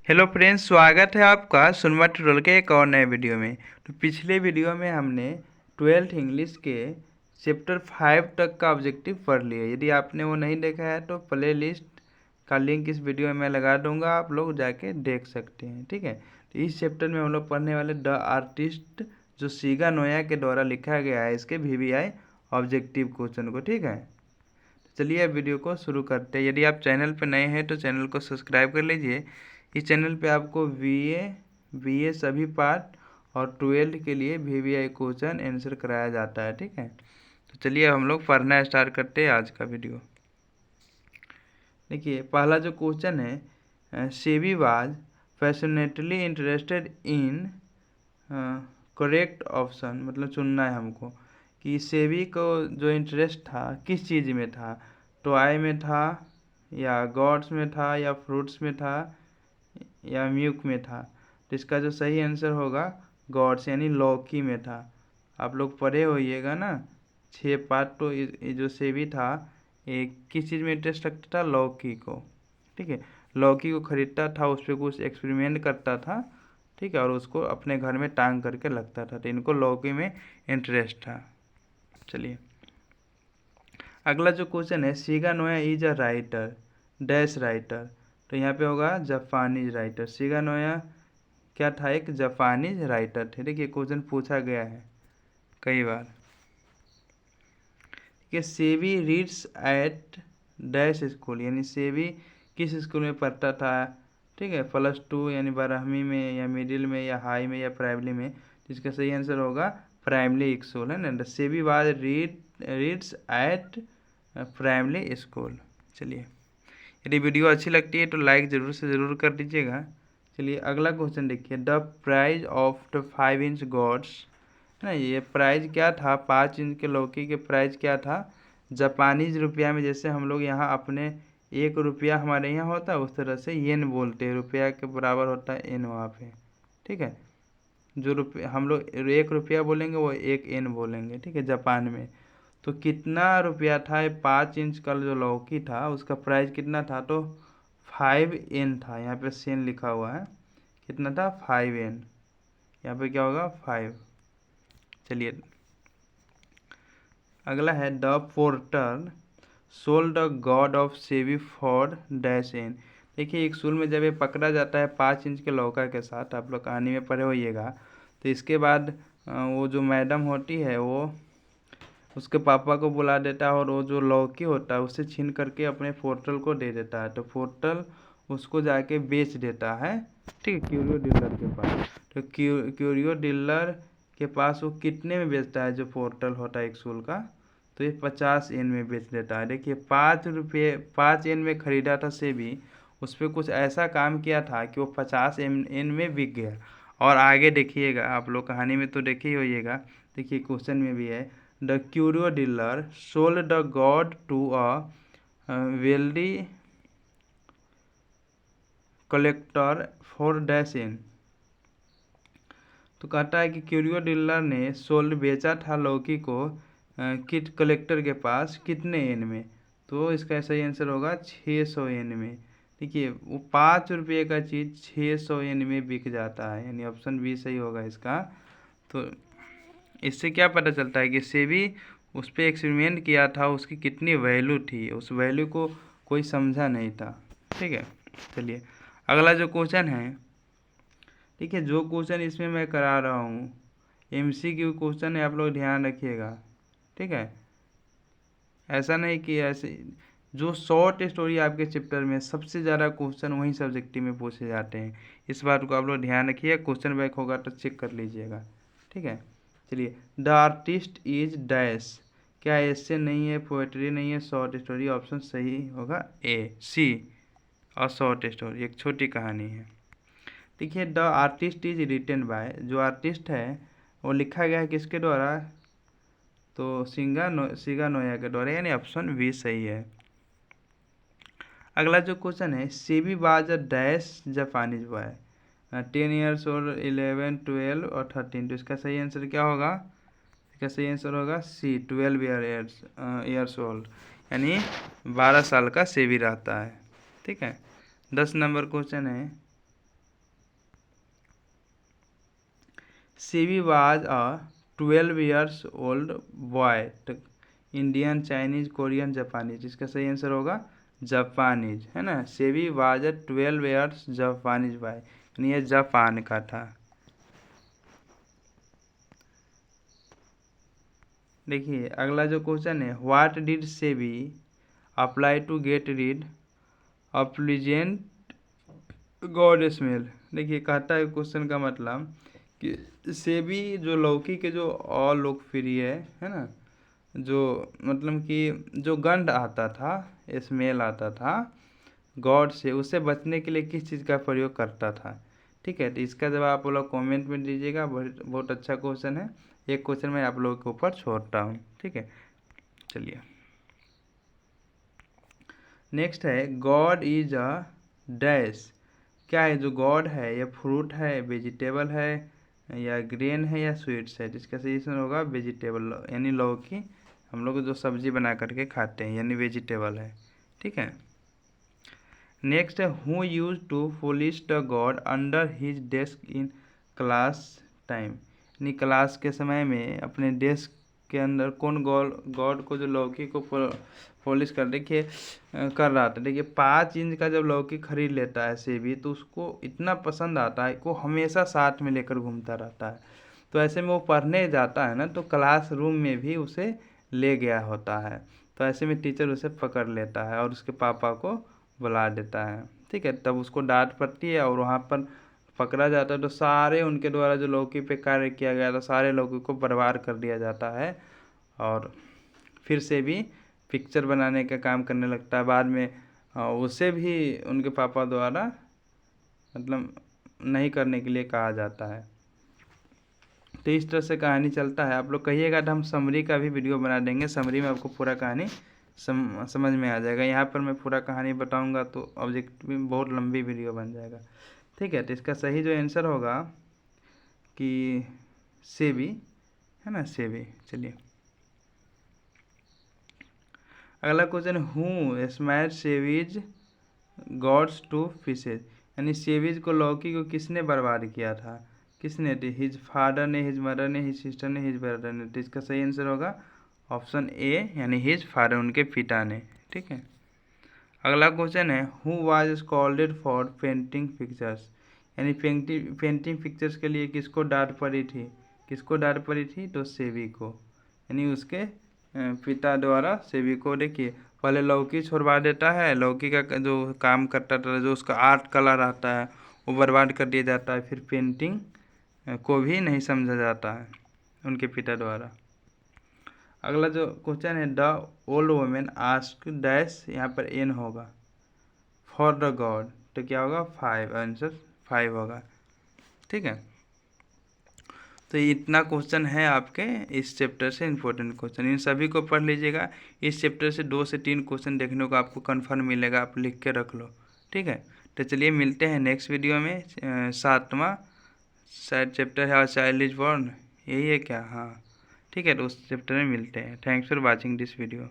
Hello friends, स्वागत है आपका सुनमा ट्यूटोरियल के एक और नए वीडियो में। तो पिछले वीडियो में हमने 12th इंग्लिश के चैप्टर 5 तक का ऑब्जेक्टिव पढ़ लिया। यदि आपने वो नहीं देखा है तो प्ले लिस्ट का लिंक इस वीडियो में मैं लगा दूंगा, आप लोग जाके देख सकते हैं। ठीक है, तो इस चैप्टर में हम लोग पढ़ने वाले द आर्टिस्ट, जो शिगा नोया के द्वारा लिखा गया है, इसके VVI ऑब्जेक्टिव क्वेश्चन को। ठीक है, चलिए अब वीडियो को शुरू करते हैं। यदि आप चैनल पर नए हैं तो चैनल को सब्सक्राइब कर लीजिए। इस चैनल पे आपको बीए सभी पार्ट और 12th के लिए VVI क्वेश्चन आंसर कराया जाता है। ठीक है, तो चलिए हम लोग पढ़ना स्टार्ट करते हैं आज का वीडियो। देखिए, पहला जो क्वेश्चन है, SEBI was passionately interested in, correct option मतलब चुनना है हमको कि सेबी को जो इंटरेस्ट था किस चीज़ में था, टॉय में था या गॉड्स में था या फ्रूट्स में था या म्यूक में था। तो इसका जो सही आंसर होगा गॉड्स यानी लौकी में था। आप लोग पढ़े होइएगा ना 6 पार्ट। तो ये जो सेबी था ये किस चीज़ में इंटरेस्ट रखता था? लौकी को। ठीक है, लौकी को खरीदता था, उस पर कुछ एक्सपेरिमेंट करता था। ठीक है, और उसको अपने घर में टांग करके लगता था। तो इनको लौकी में इंटरेस्ट था। चलिए अगला जो क्वेश्चन है, Shiga Noah is a writer, dash writer. तो यहाँ पे होगा जापानीज राइटर। शिगा नोया क्या था? एक जापानीज राइटर थे। देखिए क्वेश्चन पूछा गया है कई बार कि Sebi reads at dash school, यानी सेबी किस स्कूल में पढ़ता था। ठीक है, +2 यानी 12वीं में या मिडिल में या हाई में या प्राइमरी में। इसका सही आंसर होगा प्राइमरी स्कूल, है ना। SEBI was reads eight primary school. चलिए, यदि वीडियो अच्छी लगती है तो लाइक ज़रूर से ज़रूर कर दीजिएगा। चलिए अगला क्वेश्चन देखिए, the price of the 5 inch gods, है ना। ये प्राइज क्या था? 5 इंच के लौकी के प्राइज क्या था? जापानीज रुपया में, जैसे हम लोग यहाँ अपने 1 रुपया हमारे यहाँ होता है उस तरह से येन बोलते हैं। रुपया के बराबर होता है एन वहाँ पे। ठीक है, जो रुपया हम लोग 1 रुपया बोलेंगे वो 1 एन बोलेंगे। ठीक है, जापान में। तो कितना रुपया था? 5 इंच का जो लौकी था उसका प्राइस कितना था? तो 5 N था। यहाँ पे सेन लिखा हुआ है। कितना था? 5 N। यहाँ पे क्या होगा? 5। चलिए अगला है, the porter sold the god of Sebi for dash N. देखिए एक स्कूल में जब ये पकड़ा जाता है 5 इंच के लौका के साथ, आप लोग कहानी में पढ़े होइएगा। तो इसके बाद वो जो मैडम होती है वो उसके पापा को बुला देता है और वो जो लौकी होता है उससे छीन करके अपने पोर्टल को दे देता है। तो पोर्टल उसको जाके बेच देता है। ठीक है, क्यूरियो डीलर के पास। तो क्यूरियो डीलर के पास वो कितने में बेचता है? जो पोर्टल होता है एक स्कूल का, तो ये 50 N में बेच देता है। देखिए 5 N में खरीदा था सेबी, उस पर कुछ ऐसा काम किया था कि वो 50 N में बिक गया। और आगे देखिएगा, आप लोग कहानी में तो देखे ही होइएगा। देखिए क्वेश्चन में भी है, the curio dealer sold the god to a wealthy collector for dash N. तो कहता है कि क्यूरियो डीलर ने सोल्ड बेचा था लौकी को किट कलेक्टर के पास कितने एन में। तो इसका सही आंसर होगा 600 N में। देखिए वो 5 रुपये का चीज़ 600 N में बिक जाता है, यानी ऑप्शन बी सही होगा इसका। तो इससे क्या पता चलता है कि सेबी उस पर एक्सपेरिमेंट किया था, उसकी कितनी वैल्यू थी, उस वैल्यू को कोई समझा नहीं था। ठीक है, चलिए अगला जो क्वेश्चन है, देखिए जो क्वेश्चन इसमें मैं करा रहा हूँ MCQ क्वेश्चन है, आप लोग ध्यान रखिएगा। ठीक है, ऐसा नहीं कि ऐसे जो शॉर्ट स्टोरी आपके चैप्टर में सबसे ज़्यादा क्वेश्चन वहीं सब्जेक्टिव में पूछे जाते हैं। इस बात को आप लोग ध्यान रखिए, क्वेश्चन बैक होगा तो चेक कर लीजिएगा। ठीक है, चलिए द आर्टिस्ट इज डैश, क्या ऐसे नहीं है, पोएट्री नहीं है, शॉर्ट स्टोरी। ऑप्शन सही होगा C, और शॉर्ट स्टोरी एक छोटी कहानी है। देखिए the artist is written by, जो आर्टिस्ट है वो लिखा गया है किसके द्वारा? तो शिगा नोया के द्वारा, यानी ऑप्शन बी सही है। अगला जो क्वेश्चन है, SEBI was a dash Japanese boy, 10 years old, 11, 12 और 13। तो इसका सही आंसर क्या होगा? इसका सही आंसर होगा C, 12 ईयर्स ओल्ड, यानी 12 साल का सेबी रहता है। ठीक है, 10 नंबर क्वेश्चन है, सेवी was a 12 years old boy. Indian, Chinese, Korean, Japanese, इसका सही आंसर होगा जापानीज, है ना। सेवी was a 12 years Japanese boy, यानी ये जापान का था। देखिए अगला जो क्वेश्चन है, what did SEBI apply to get rid applicant god smell. देखिए कहता है क्वेश्चन का मतलब कि सेबी जो लौकी के जो और लोकप्रिय है ना, जो मतलब कि जो गंध आता था, स्मेल आता था गॉड से, उससे बचने के लिए किस चीज़ का प्रयोग करता था। ठीक है, तो इसका जवाब आप लोग कमेंट में दीजिएगा। बहुत अच्छा क्वेश्चन है। एक क्वेश्चन मैं आप लोगों के ऊपर छोड़ता हूँ। ठीक है, चलिए नेक्स्ट है, गॉड इज अ डैश। क्या है जो गॉड है, ये फ्रूट है, वेजिटेबल है, या ग्रेन है, या स्वीट्स है। जिसका सही आंसर होगा वेजिटेबल, यानी लौकी हम लोग जो सब्जी बना करके खाते हैं, यानी वेजिटेबल है। ठीक है, नेक्स्ट है, who use to polish the god under his desk in class time. यानी क्लास के समय में अपने डेस्क के अंदर कौन गॉड को जो लौकी को पॉलिश कर देखिए कर रहा था। देखिए 5 इंच का जब लौकी खरीद लेता है सेबी, तो उसको इतना पसंद आता है, वो हमेशा साथ में लेकर घूमता रहता है। तो ऐसे में वो पढ़ने जाता है ना, तो क्लासरूम में भी उसे ले गया होता है। तो ऐसे में टीचर उसे पकड़ लेता है और उसके पापा को बुला देता है। ठीक है, तब उसको डांट पड़ती है और वहाँ पर पकड़ा जाता है। तो सारे उनके द्वारा जो लौकी पे कार्य किया गया था, सारे लौकी को बर्बाद कर दिया जाता है और फिर से भी पिक्चर बनाने का काम करने लगता है। बाद में उसे भी उनके पापा द्वारा मतलब नहीं करने के लिए कहा जाता है। तो इस तरह से कहानी चलता है। आप लोग कहिएगा तो हम समरी का भी वीडियो बना देंगे। समरी में आपको पूरा कहानी समझ में आ जाएगा। यहाँ पर मैं पूरा कहानी बताऊंगा तो ऑब्जेक्टिव में बहुत लंबी वीडियो बन जाएगा। ठीक है, तो इसका सही जो आंसर होगा कि सेबी, है ना, सेबी। चलिए अगला क्वेश्चन, हु स्मैश सेवीज गॉड्स टू फिशेज। यानी सेवीज को, लौकी को किसने बर्बाद किया था, किसने, हिज फादर ने, हिज मदर ने, हिज सिस्टर ने, हिज ब्रदर ने। तो इसका सही आंसर होगा ऑप्शन ए, यानी हिज फादर, उनके पिता ने। ठीक है, अगला क्वेश्चन है, who was scolded for painting pictures. यानी पेंटिंग पिक्चर्स के लिए किसको डांट पड़ी थी, किसको डांट पड़ी थी, तो सेवी को, यानी उसके पिता द्वारा सेवी को। देखिए पहले लौकी छुड़वा देता है, लौकी का जो काम करता था, जो उसका आर्ट कलर आता है वो बर्बाद कर दिया जाता है। फिर पेंटिंग को भी नहीं समझा जाता है उनके पिता द्वारा। अगला जो क्वेश्चन है, the old women ask dash, यहाँ पर एन होगा फॉर द गॉड, तो क्या होगा 5, आंसर 5 होगा। ठीक है, तो इतना क्वेश्चन है आपके इस चैप्टर से इम्पोर्टेंट क्वेश्चन, इन सभी को पढ़ लीजिएगा। इस चैप्टर से 2 से 3 क्वेश्चन देखने को आपको कन्फर्म मिलेगा, आप लिख के रख लो। ठीक है, तो चलिए मिलते हैं नेक्स्ट वीडियो में। 7वां शायद चैप्टर है चाइल्ड इज बॉर्न, यही है क्या, हाँ ठीक है, तो उस चैप्टर में मिलते हैं। Thanks for watching this video.